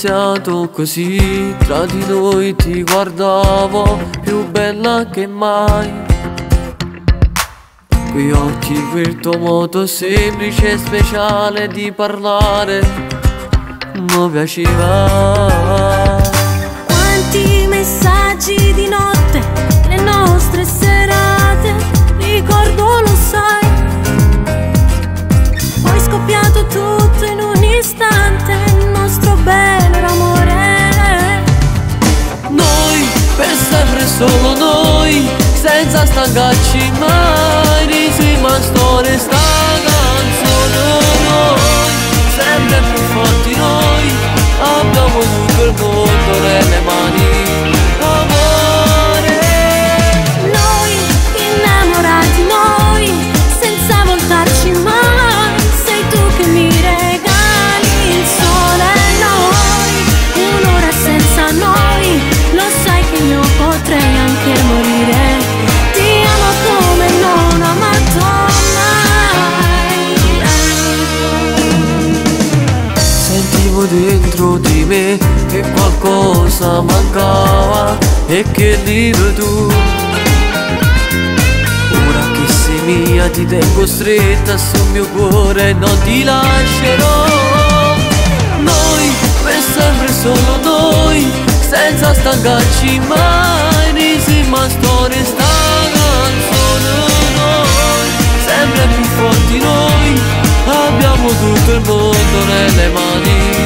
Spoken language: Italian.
iniziato così, tra di noi ti guardavo più bella che mai. Quei occhi, quel tuo modo semplice e speciale di parlare mi piaceva. Quanti messaggi di notte, le nostre serate, ricordo lo sai. Poi scoppiato tutto in un istante, il nostro bello amore. Noi, per sempre solo noi, senza stancarci mai, insieme a storie sta canzone. Noi, sempre più forti noi, abbiamo tutto il mondo nelle mani. Amore, Noi, innamorati noi, senza voltarci mai. Sei tu che mi regali il sole. Noi, un'ora senza noi, lo sai che io potrei anche morire. Ti amo come non ho amato mai. sentivo dentro di me che qualcosa mancava e che dire tu. Ora che sei mia ti tengo stretta sul mio cuore e non ti lascerò. Noi, per sempre solo noi, senza stancarci mai, insieme a storie sta canzone. Noi, sempre più forti noi, abbiamo tutto il mondo nelle mani.